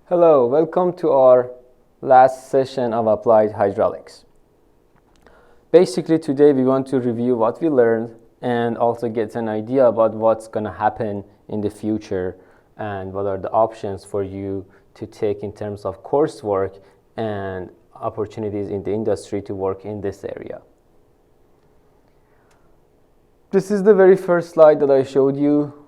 Hello, welcome to our last session of Applied Hydraulics. Basically today we want to review what we learned and also get an idea about what's going to happen in the future and what are the options for you to take in terms of coursework and opportunities in the industry to work in this area. This is the very first slide that I showed you.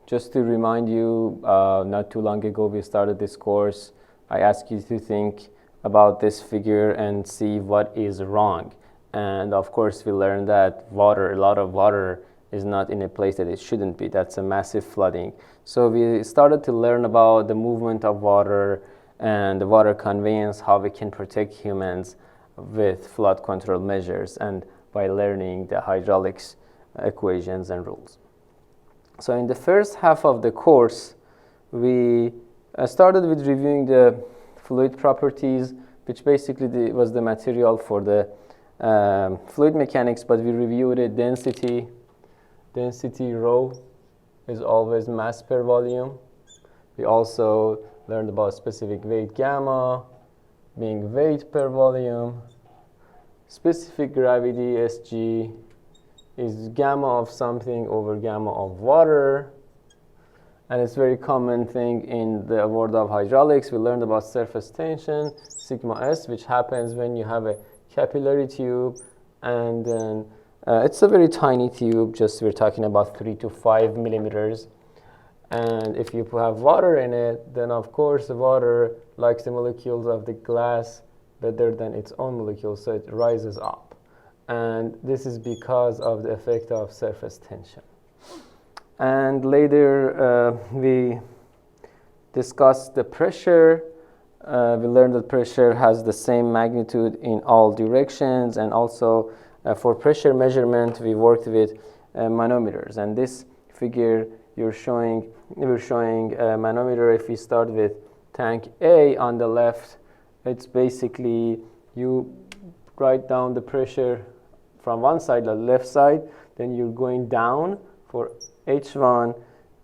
Just to remind you, not too long ago we started this course. I asked you to think about this figure and see what is wrong. And of course we learned that a lot of water is not in a place that it shouldn't be. That's a massive flooding. So we started to learn about the movement of water and the water conveyance, how we can protect humans with flood control measures and by learning the hydraulics equations and rules. So in the first half of the course, we started with reviewing the fluid properties, which basically was the material for the fluid mechanics, but we reviewed it density. Density rho is always mass per volume. We also learned about specific weight gamma being weight per volume. Specific gravity Sg is gamma of something over gamma of water. And it's a very common thing in the world of hydraulics. We learned about surface tension, sigma S, which happens when you have a capillary tube. And then it's a very tiny tube, just we're talking about 3 to 5 millimeters. And if you have water in it, then of course the water likes the molecules of the glass better than its own molecules, so it rises up. And this is because of the effect of surface tension. And later we discussed the pressure. We learned that pressure has the same magnitude in all directions, and also for pressure measurement we worked with manometers. And this figure we're showing a manometer. If we start with tank A on the left, it's basically you write down the pressure from one side, the left side, then you're going down for H1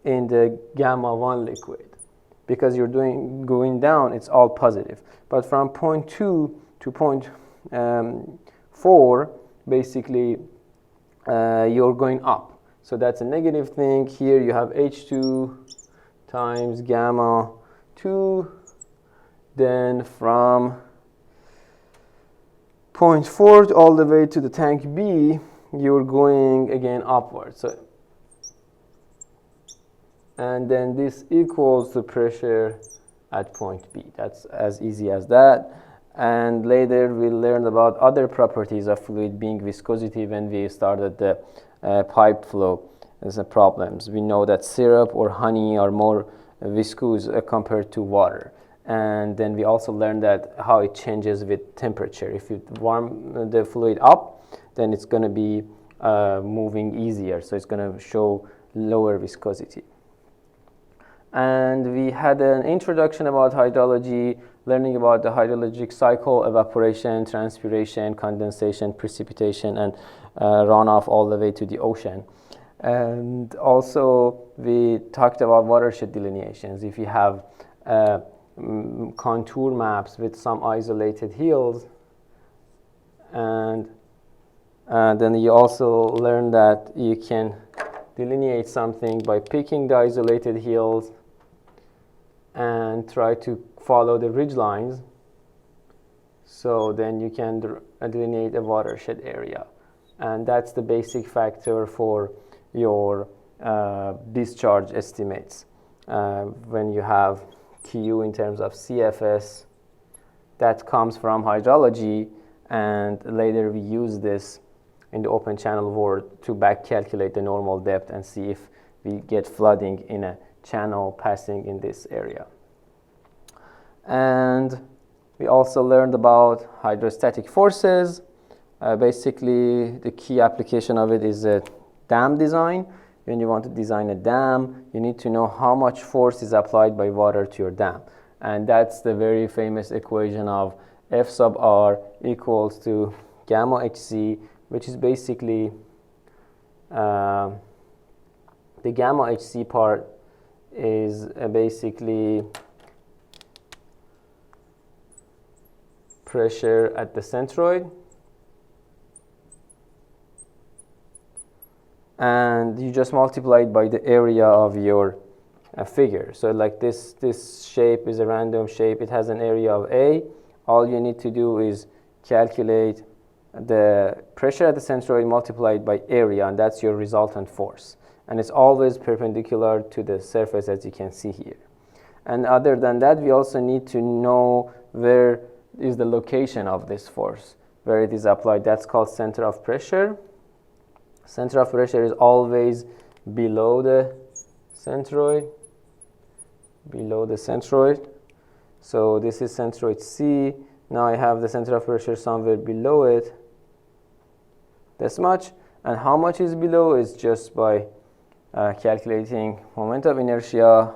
in the gamma 1 liquid. Because you're going down, it's all positive. But from point 2 to point 4, basically you're going up. So that's a negative thing. Here you have H2 times gamma 2. Then from point 4 all the way to the tank B, you're going again upwards. So, and then this equals the pressure at point B. That's as easy as that. And later we learned about other properties of fluid being viscosity when we started the pipe flow as a problems. We know that syrup or honey are more viscous compared to water. And then we also learned that how it changes with temperature. If you warm the fluid up, then it's going to be moving easier. So it's going to show lower viscosity. And we had an introduction about hydrology, learning about the hydrologic cycle, evaporation, transpiration, condensation, precipitation, and runoff all the way to the ocean. And also we talked about watershed delineations. If you have contour maps with some isolated hills, and then you also learn that you can delineate something by picking the isolated hills and try to follow the ridge lines, so then you can delineate a watershed area. And that's the basic factor for your discharge estimates. When you have Q in terms of CFS, that comes from hydrology, and later we use this in the open channel world to back calculate the normal depth and see if we get flooding in a channel passing in this area. And we also learned about hydrostatic forces. Basically the key application of it is a dam design. When you want to design a dam, you need to know how much force is applied by water to your dam. And that's the very famous equation of F sub R equals to gamma HC, which is basically the gamma HC part is basically pressure at the centroid, and you just multiply it by the area of your figure. So like this shape is a random shape. It has an area of A. All you need to do is calculate the pressure at the centroid multiplied by area, and that's your resultant force. And it's always perpendicular to the surface, as you can see here. And other than that, we also need to know where is the location of this force, where it is applied. That's called center of pressure. Center of pressure is always below the centroid. Below the centroid. So this is centroid C. Now I have the center of pressure somewhere below it. This much. And how much is below is just by calculating moment of inertia,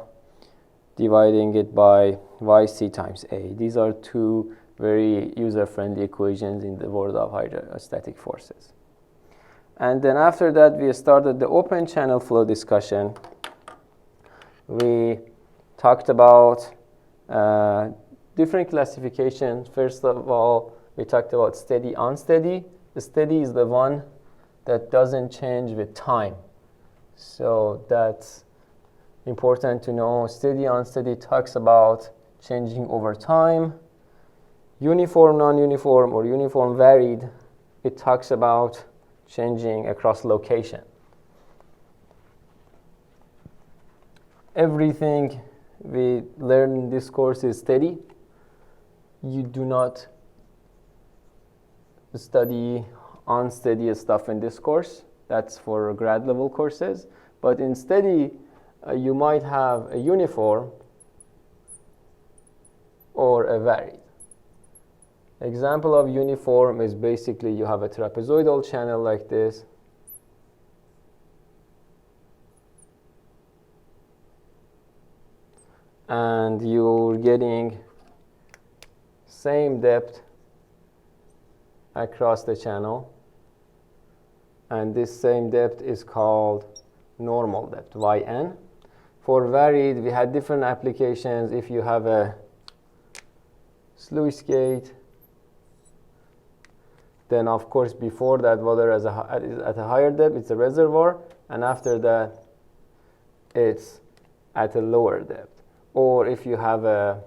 dividing it by yc times A. These are two very user-friendly equations in the world of hydrostatic forces. And then after that, we started the open channel flow discussion. We talked about different classifications. First of all, we talked about steady, unsteady. The steady is the one that doesn't change with time. So that's important to know. Steady, unsteady talks about changing over time. Uniform, non-uniform, or uniform varied, it talks about changing across location. Everything we learn in this course is steady. You do not study unsteady stuff in this course. That's for grad level courses. But in steady, you might have a uniform or a varied. Example of uniform is basically you have a trapezoidal channel like this. And you're getting same depth across the channel. And this same depth is called normal depth, yn. For varied, we had different applications. If you have a sluice gate, then of course before that water is at a higher depth, it's a reservoir, and after that it's at a lower depth. Or if you have a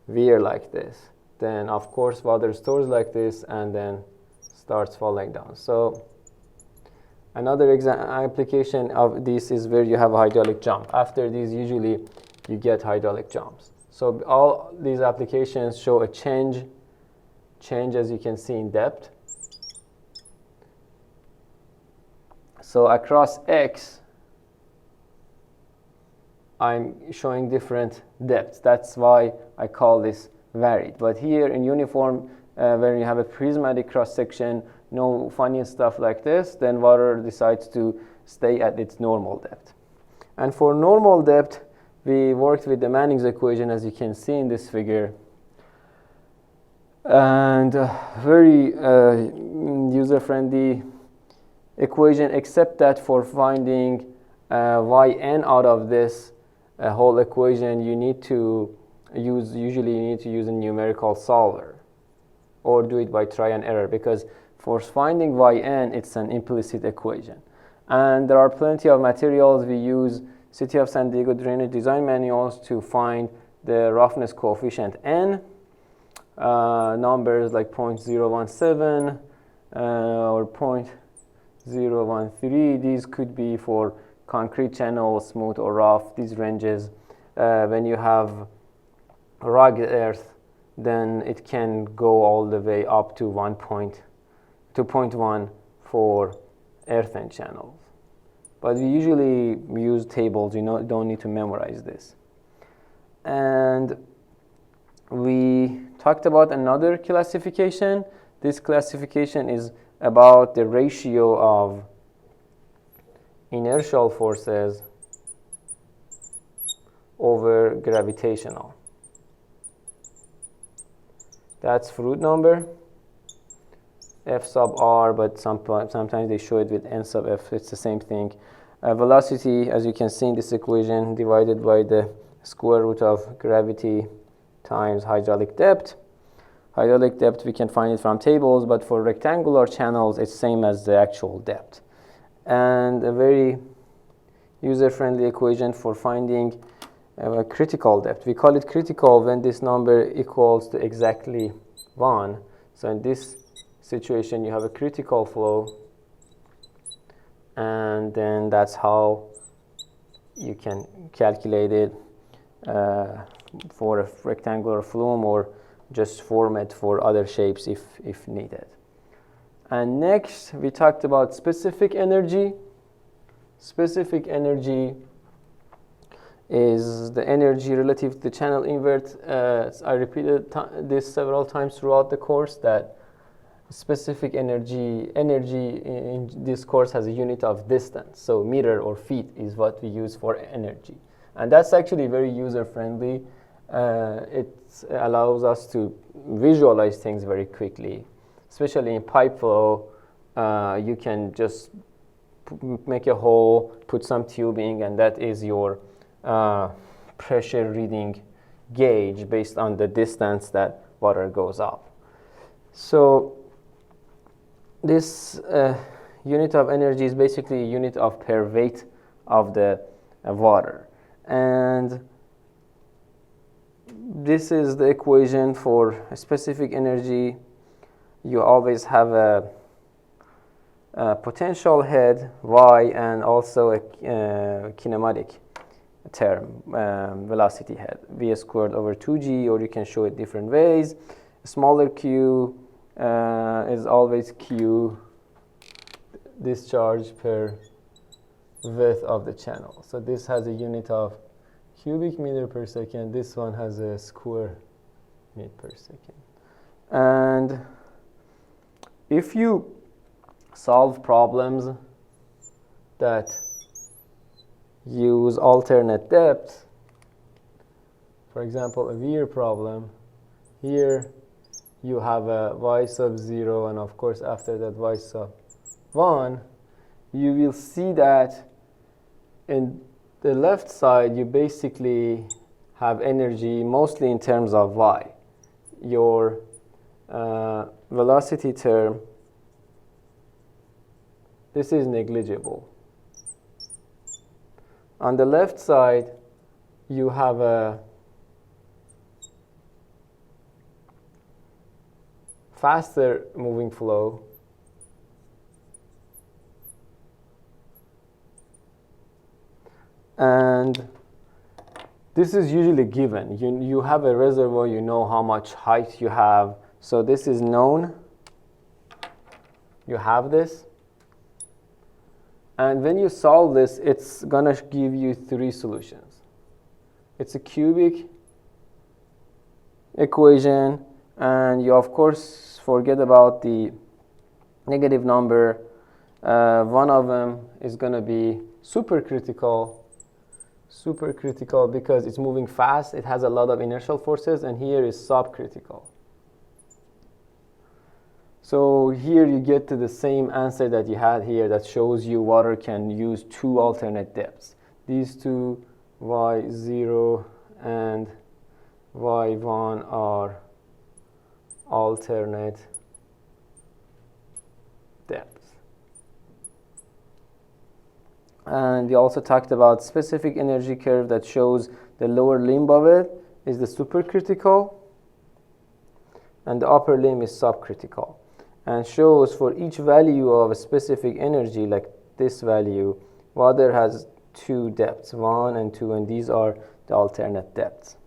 weir like this, then of course water stores like this and then starts falling down. So another application of this is where you have a hydraulic jump. After these, usually you get hydraulic jumps. So all these applications show a change as you can see in depth. So across X, I'm showing different depths. That's why I call this varied. But here in uniform, when you have a prismatic cross section, no funny stuff like this, then water decides to stay at its normal depth. And for normal depth, we worked with the Manning's equation, as you can see in this figure. And very user-friendly equation, except that for finding yn out of this whole equation, you need to usually you need to use a numerical solver or do it by try and error, because for finding yn, it's an implicit equation. And there are plenty of materials. We use City of San Diego drainage design manuals to find the roughness coefficient n. Numbers like 0.017 or 0.013. These could be for concrete channel, smooth or rough. These ranges, when you have rugged earth, then it can go all the way up to 2.1 for earthen channels. But we usually use tables. You don't need to memorize this. And we talked about another classification. This classification is about the ratio of inertial forces over gravitational. That's Froude number, F sub r, but sometimes they show it with n sub f. It's the same thing. Velocity, as you can see in this equation, divided by the square root of gravity times hydraulic depth. hydraulic depth, we can find it from tables, but for rectangular channels, it's same as the actual depth. And a very user-friendly equation for finding a critical depth. We call it critical when this number equals to exactly 1. So in this situation, you have a critical flow, and then that's how you can calculate it for a rectangular flume, or just form it for other shapes if needed. And next, we talked about specific energy. Specific energy is the energy relative to the channel invert. I repeated this several times throughout the course, that specific energy in this course has a unit of distance. So meter or feet is what we use for energy. And that's actually very user-friendly. It allows us to visualize things very quickly. Especially in pipe flow, you can just make a hole, put some tubing, and that is your pressure reading gauge based on the distance that water goes up. So this unit of energy is basically a unit of per weight of the water. And this is the equation for a specific energy. You always have a potential head, y, and also a kinematic term, velocity head, v squared over 2g, or you can show it different ways. A smaller q is always q, discharge per width of the channel. So this has a unit of cubic meter per second. This one has a square meter per second. And if you solve problems that use alternate depths, for example, a weir problem, here you have a y sub 0, and of course after that y sub 1, you will see that in the left side you basically have energy mostly in terms of y. Your velocity term, this is negligible. On the left side, you have a faster moving flow, and this is usually given. You have a reservoir, you know how much height you have, so this is known. You have this. And when you solve this, it's going to give you 3 solutions. It's a cubic equation, and you, of course, forget about the negative number. One of them is going to be supercritical because it's moving fast. It has a lot of inertial forces, and here is subcritical. So here you get to the same answer that you had here, that shows you water can use 2 alternate depths. These two, y0 and y1, are alternate depths. And we also talked about specific energy curve that shows the lower limb of it is the supercritical, and the upper limb is subcritical, and shows for each value of a specific energy, like this value, water has 2 depths, 1 and 2, and these are the alternate depths.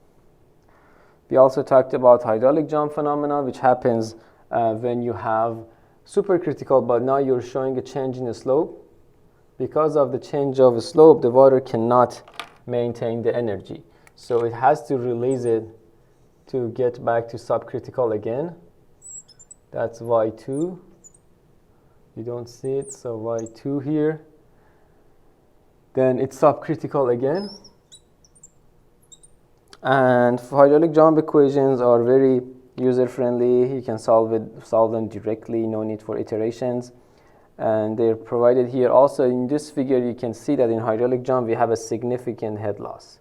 We also talked about hydraulic jump phenomena, which happens when you have supercritical, but now you're showing a change in the slope. Because of the change of the slope, the water cannot maintain the energy. So it has to release it to get back to subcritical again. That's y2. You don't see it, so y2 here. Then it's subcritical again. And hydraulic jump equations are very user-friendly. You can solve them directly, no need for iterations. And they're provided here. Also in this figure, you can see that in hydraulic jump, we have a significant head loss.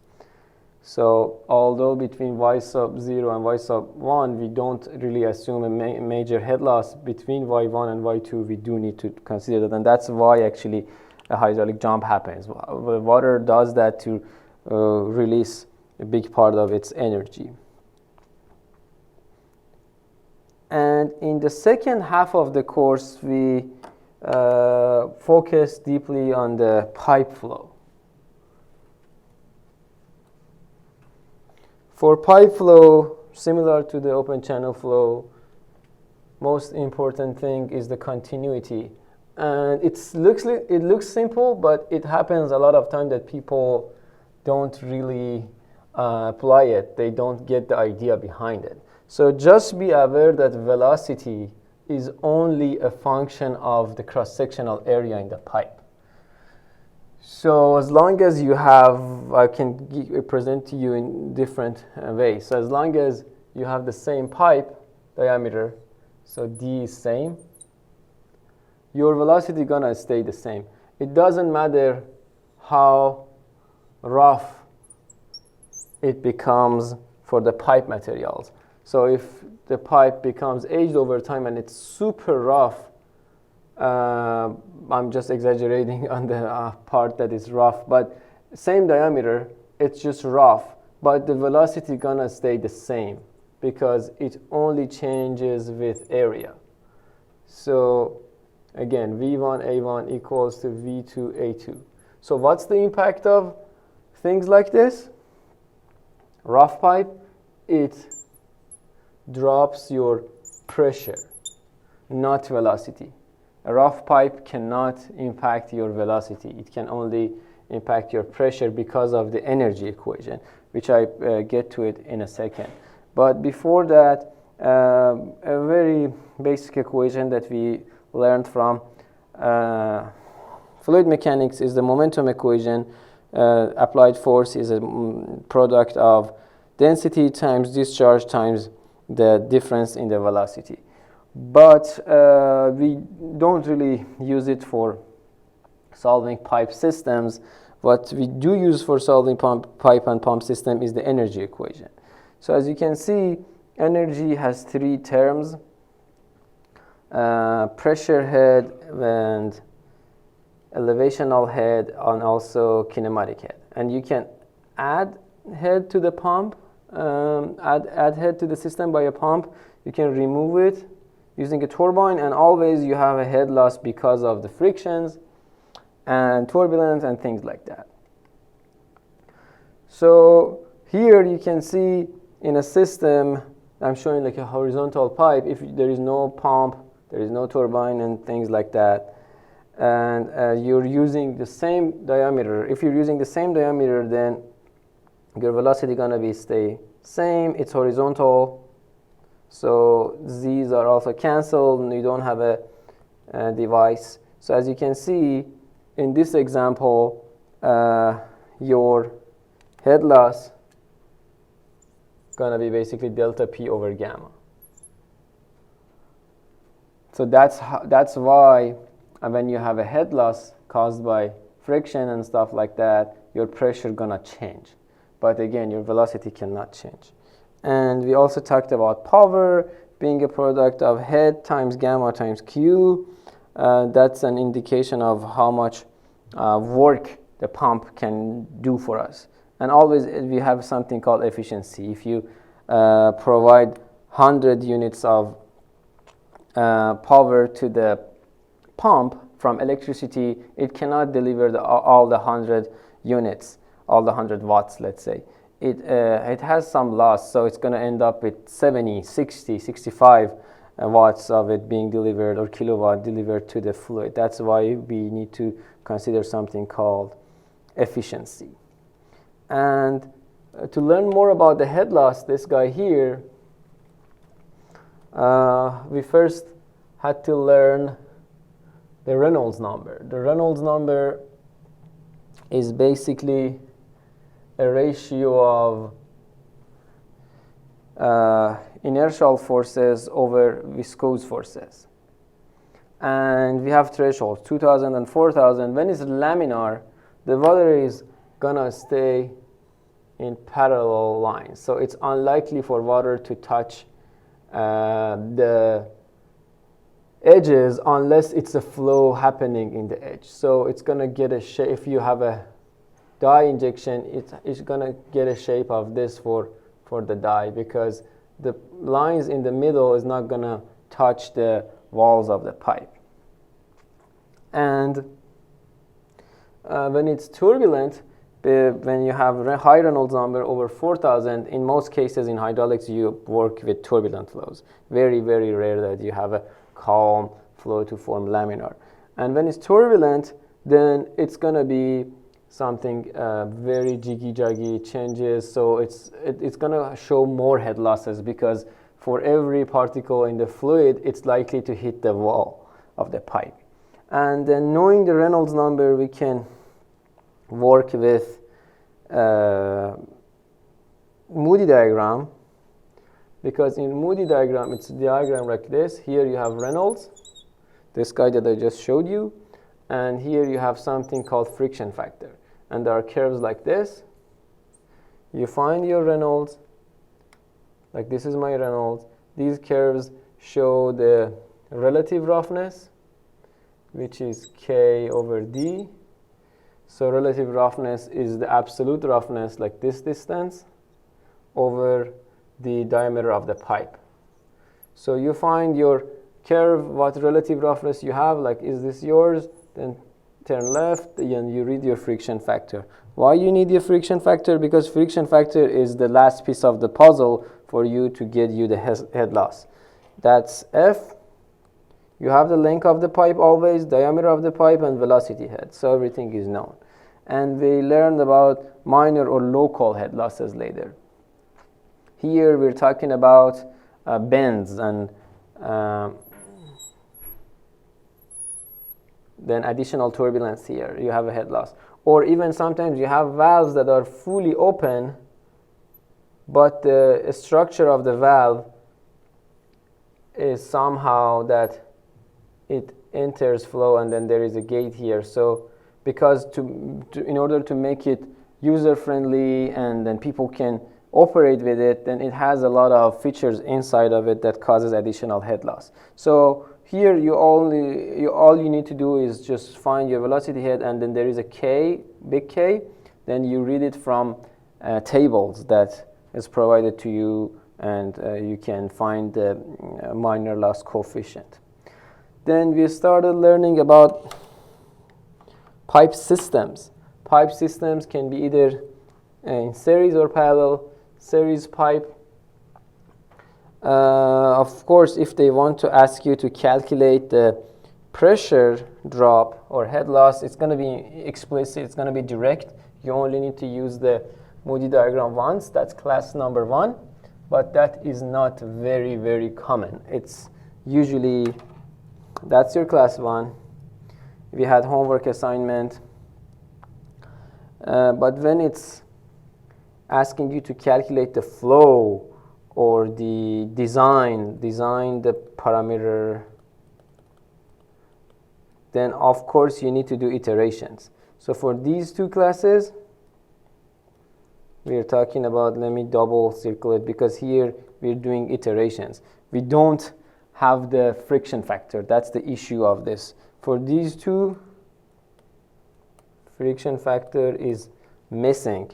So although between y sub 0 and y sub 1, we don't really assume a major head loss, between y1 and y2, we do need to consider that. And that's why actually a hydraulic jump happens. The water does that to release a big part of its energy. And in the second half of the course, we focus deeply on the pipe flow. For pipe flow, similar to the open channel flow, most important thing is the continuity. And it looks simple, but it happens a lot of time that people don't really apply it. They don't get the idea behind it. So just be aware that velocity is only a function of the cross-sectional area in the pipe. So as long as you have, I can present to you in different ways. So as long as you have the same pipe diameter, so D is same, your velocity gonna stay the same. It doesn't matter how rough it becomes for the pipe materials. So if the pipe becomes aged over time and it's super rough, I'm just exaggerating on the part that is rough, but same diameter, it's just rough, but the velocity gonna stay the same because it only changes with area. So again, V1A1 equals to V2A2. So what's the impact of things like this? Rough pipe, it drops your pressure, not velocity. A rough pipe cannot impact your velocity. It can only impact your pressure because of the energy equation, which I get to it in a second. But before that, a very basic equation that we learned from fluid mechanics is the momentum equation. Applied force is a product of density times discharge times the difference in the velocity. But we don't really use it for solving pipe systems. What we do use for solving pipe and pump system is the energy equation. So as you can see, energy has three terms: pressure head and elevational head, and also kinematic head. And you can add head to the pump, add head to the system by a pump. You can remove it using a turbine, and always you have a head loss because of the frictions and turbulence and things like that. So here you can see in a system, I'm showing like a horizontal pipe. If there is no pump, there is no turbine and things like that, and you're using the same diameter. If you're using the same diameter, then your velocity gonna be stay same. It's horizontal. So these are also canceled and you don't have a device. So as you can see in this example, your head loss gonna be basically delta P over gamma. So that's why when you have a head loss caused by friction and stuff like that, your pressure gonna change. But again, your velocity cannot change. And we also talked about power being a product of head times gamma times Q. That's an indication of how much work the pump can do for us. And always we have something called efficiency. If you provide 100 units of power to the pump from electricity, it cannot deliver all the 100 units, all the 100 watts, let's say. It has some loss, so it's going to end up with 70, 60, 65 watts of it being delivered, or kilowatt delivered to the fluid. That's why we need to consider something called efficiency. And to learn more about the head loss, this guy here, we first had to learn the Reynolds number. The Reynolds number is basically a ratio of inertial forces over viscous forces. And we have thresholds, 2000 and 4000. When it's laminar, the water is gonna stay in parallel lines. So it's unlikely for water to touch the edges unless it's a flow happening in the edge. So it's going to get a shape. If you have a dye injection, it's going to get a shape of this for the dye, because the lines in the middle is not going to touch the walls of the pipe. And when it's turbulent, when you have high Reynolds number over 4,000, in most cases in hydraulics you work with turbulent flows. Very, very rare that you have a calm flow to form laminar. And when it's turbulent, then it's going to be something very jiggy-jaggy changes. So it's going to show more head losses, because for every particle in the fluid, it's likely to hit the wall of the pipe. And then knowing the Reynolds number, we can work with Moody diagram, because in Moody diagram, it's a diagram like this. Here you have Reynolds, this guy that I just showed you, and here you have something called friction factor. And there are curves like this. You find your Reynolds, like this is my Reynolds. These curves show the relative roughness, which is K over D. So relative roughness is the absolute roughness, like this distance, over the diameter of the pipe. So you find your curve, what relative roughness you have, like is this yours, then turn left, and you read your friction factor. Why you need your friction factor? Because friction factor is the last piece of the puzzle for you to get you the head loss. That's F. You have the length of the pipe always, diameter of the pipe, and velocity head. So everything is known. And we learned about minor or local head losses later. Here we're talking about bends, and then additional turbulence here. You have a head loss. Or even sometimes you have valves that are fully open, but the structure of the valve is somehow that it enters flow, and then there is a gate here. So because in order to make it user-friendly and then people can operate with it, then it has a lot of features inside of it that causes additional head loss. So here all you need to do is just find your velocity head, and then there is a K, big K. Then you read it from tables that is provided to you, and you can find the minor loss coefficient. Then we started learning about pipe systems. Pipe systems can be either in series or parallel. Series pipe, of course, if they want to ask you to calculate the pressure drop or head loss, it's going to be explicit, it's going to be direct. You only need to use the Moody diagram once. That's class number 1, but that is not very, very common. It's usually, that's your class 1. We had homework assignment, but when it's asking you to calculate the flow or the design the parameter, then of course you need to do iterations. So for these two classes, we are talking about, let me double circle it, because here we're doing iterations. We don't have the friction factor. That's the issue of this. For these two, friction factor is missing.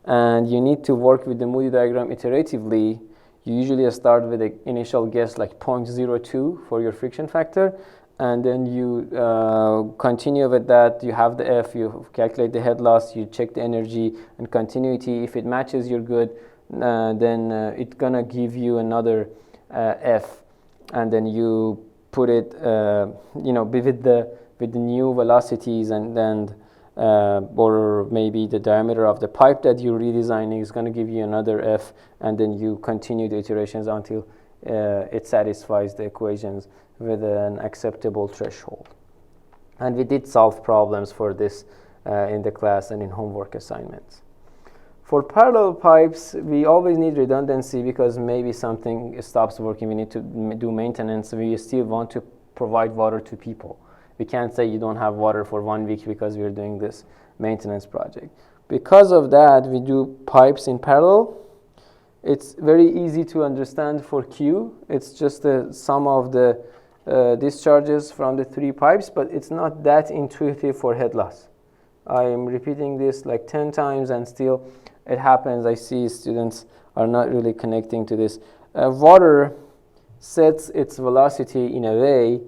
And you need to work with the Moody diagram iteratively. You usually start with an initial guess like 0.02 for your friction factor, and then you continue with that. You have the F, you calculate the head loss, you check the energy and continuity. If it matches, you're good. Then it's gonna give you another F, and then you put it, with the new velocities, and then or maybe the diameter of the pipe that you're redesigning is going to give you another F, and then you continue the iterations until it satisfies the equations with an acceptable threshold. And we did solve problems for this in the class and in homework assignments. For parallel pipes, we always need redundancy, because maybe something stops working, we need to do maintenance, we still want to provide water to people. We can't say you don't have water for 1 week because we're doing this maintenance project. Because of that, we do pipes in parallel. It's very easy to understand for Q. It's just the sum of the discharges from the 3 pipes, but it's not that intuitive for head loss. I am repeating this like 10 times and still it happens. I see students are not really connecting to this. Water sets its velocity in a way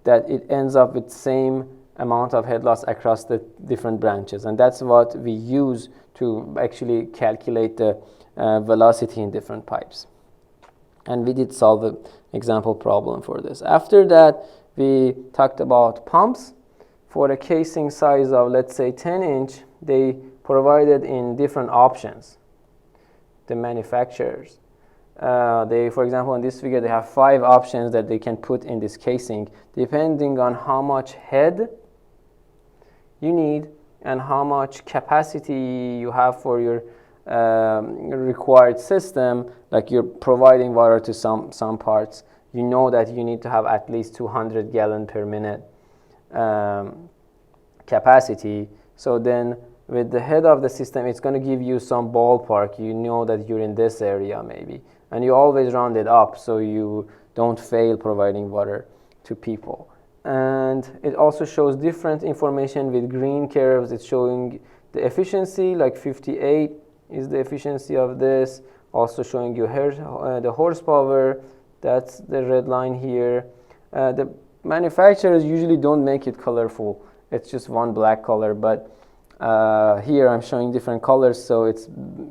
that it ends up with same amount of head loss across the different branches, and that's what we use to actually calculate the velocity in different pipes. And we did solve an example problem for this. After that, we talked about pumps. For a casing size of, let's say, 10 inch, they provided in different options, the manufacturers. For example, in this figure, they have 5 options that they can put in this casing, depending on how much head you need and how much capacity you have for your required system. Like you're providing water to some parts, you know that you need to have at least 200 gallon per minute capacity. So then with the head of the system, it's going to give you some ballpark. You know that you're in this area maybe, and you always round it up so you don't fail providing water to people. And it also shows different information with green curves. It's showing the efficiency, like 58 is the efficiency of this, also showing you the horsepower. That's the red line here. The manufacturers usually don't make it colorful. It's just one black color, but here I'm showing different colors, so it's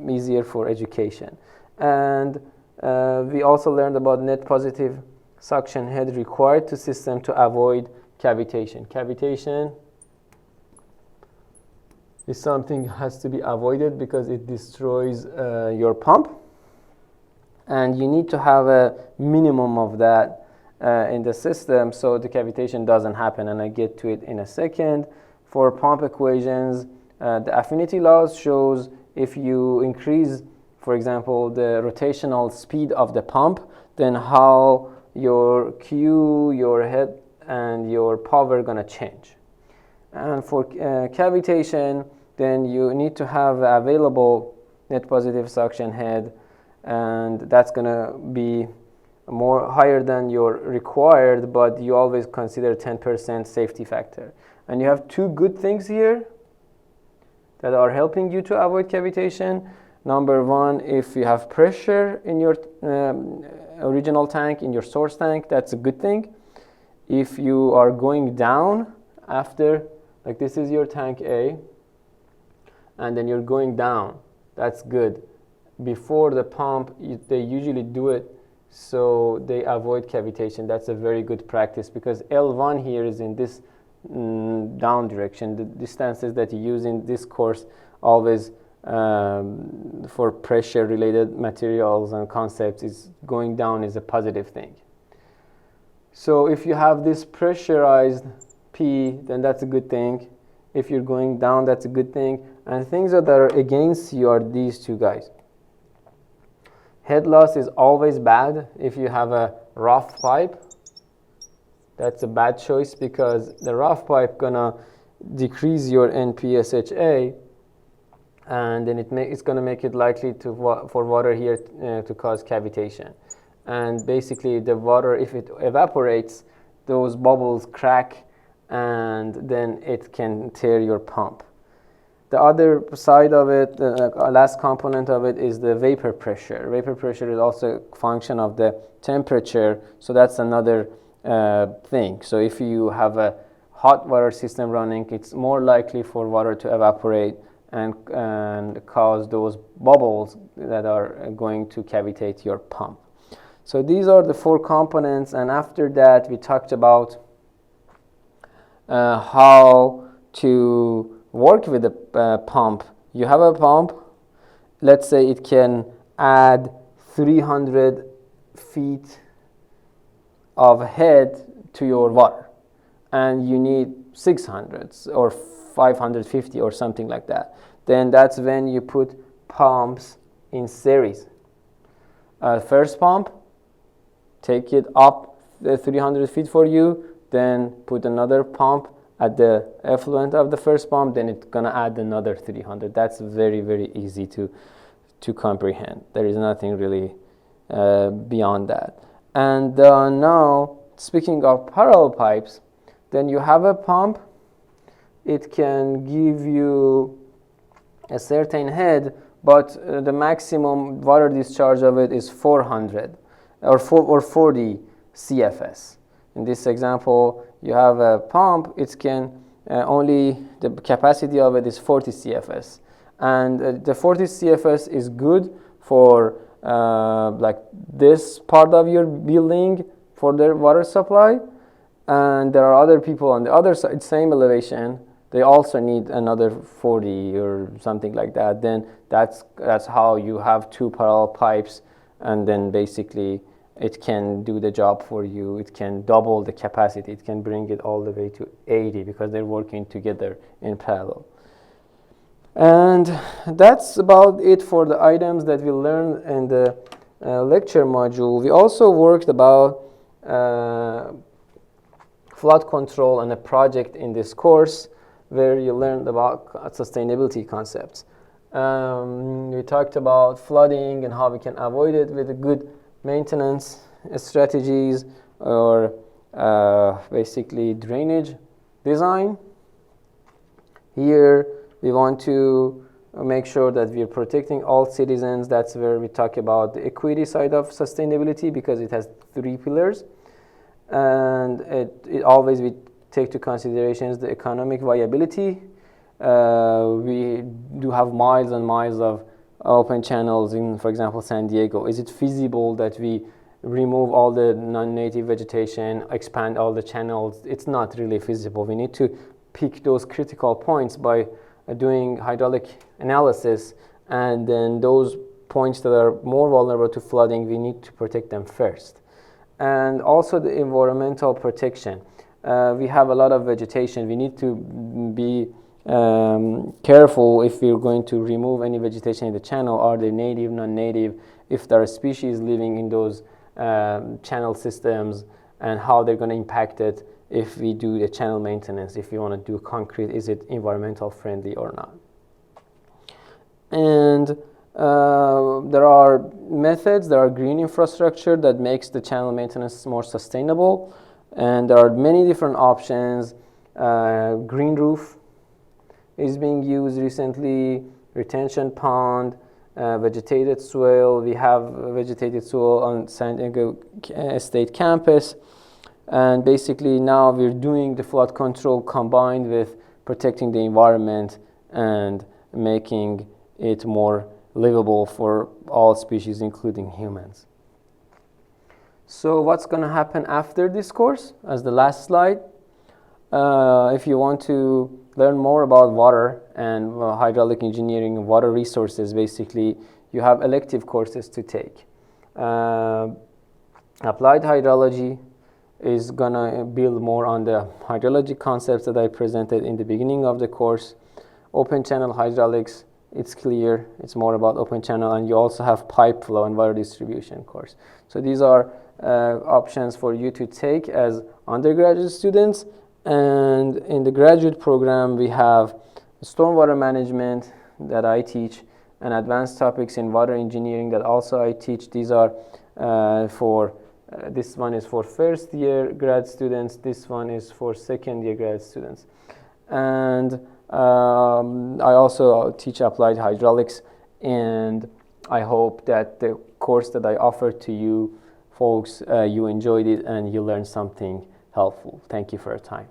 easier for education. And we also learned about net positive suction head required to system to avoid cavitation. Cavitation is something that has to be avoided because it destroys your pump, and you need to have a minimum of that in the system so the cavitation doesn't happen, and I get to it in a second. For pump equations, the affinity laws shows if you increase, for example, the rotational speed of the pump, then how your Q, your head, and your power gonna change. And for cavitation, then you need to have available net positive suction head, and that's gonna be more higher than your required, but you always consider 10% safety factor. And you have 2 good things here that are helping you to avoid cavitation. Number 1, if you have pressure in your original tank, in your source tank, that's a good thing. If you are going down after, like this is your tank A, and then you're going down, that's good. Before the pump, they usually do it so they avoid cavitation. That's a very good practice because L1 here is in this down direction. The distances that you use in this course always for pressure related materials and concepts is going down is a positive thing. So if you have this pressurized P, then that's a good thing. If you're going down, that's a good thing. And things that are against you are these 2 guys. Head loss is always bad. If you have a rough pipe, that's a bad choice because the rough pipe gonna decrease your NPSHA, and then it's gonna make it likely for water here to cause cavitation. And basically the water, if it evaporates, those bubbles crack and then it can tear your pump. The other side of it, the last component of it, is the vapor pressure. Vapor pressure is also a function of the temperature, so that's another thing. So if you have a hot water system running, it's more likely for water to evaporate and cause those bubbles that are going to cavitate your pump. So these are the 4 components, and after that we talked about how to work with the pump. You have a pump, let's say it can add 300 feet of head to your water, and you need 600 or 550 or something like that. Then that's when you put pumps in series. First pump, take it up the 300 feet for you, then put another pump at the effluent of the first pump, then it's going to add another 300. That's very, very easy to comprehend. There is nothing really beyond that. And now, speaking of parallel pipes, then you have a pump. It can give you a certain head, but the maximum water discharge of it is 400 or 40 CFS. In this example, you have a pump. It can only, the capacity of it is 40 CFS. And the 40 CFS is good for like this part of your building for their water supply. And there are other people on the other side, same elevation. They also need another 40 or something like that. Then that's how you have two parallel pipes, and then basically it can do the job for you. It can double the capacity. It can bring it all the way to 80 because they're working together in parallel. And that's about it for the items that we learned in the lecture module. We also worked about flood control and a project in this course where you learned about sustainability concepts. We talked about flooding and how we can avoid it with a good maintenance strategies or basically drainage design. Here we want to make sure that we are protecting all citizens. That's where we talk about the equity side of sustainability because it has 3 pillars. And it always we take to considerations the economic viability. We do have miles and miles of open channels in, for example, San Diego. Is it feasible that we remove all the non-native vegetation, expand all the channels? It's not really feasible. We need to pick those critical points by doing hydraulic analysis, and then those points that are more vulnerable to flooding, we need to protect them first. And also the environmental protection. We have a lot of vegetation. We need to be careful if we're going to remove any vegetation in the channel. Are they native, non-native? If there are species living in those channel systems, and how they're going to impact it if we do the channel maintenance. If we want to do concrete, is it environmental friendly or not? And there are methods, there are green infrastructure that makes the channel maintenance more sustainable, and there are many different options. Green roof is being used recently, retention pond, vegetated soil. We have vegetated soil on San Diego State campus, and basically now we're doing the flood control combined with protecting the environment and making it more livable for all species, including humans. So what's going to happen after this course? As the last slide, if you want to learn more about water and hydraulic engineering and water resources, basically you have elective courses to take. Applied hydrology is going to build more on the hydrology concepts that I presented in the beginning of the course. Open channel hydraulics, it's clear, it's more about open channel, and you also have pipe flow and water distribution course. So these are options for you to take as undergraduate students. And in the graduate program, we have stormwater management that I teach, and advanced topics in water engineering that also I teach. These are this one is for first year grad students, this one is for second year grad students. And I also teach applied hydraulics, and I hope that the course that I offered to you folks, you enjoyed it and you learned something helpful. Thank you for your time.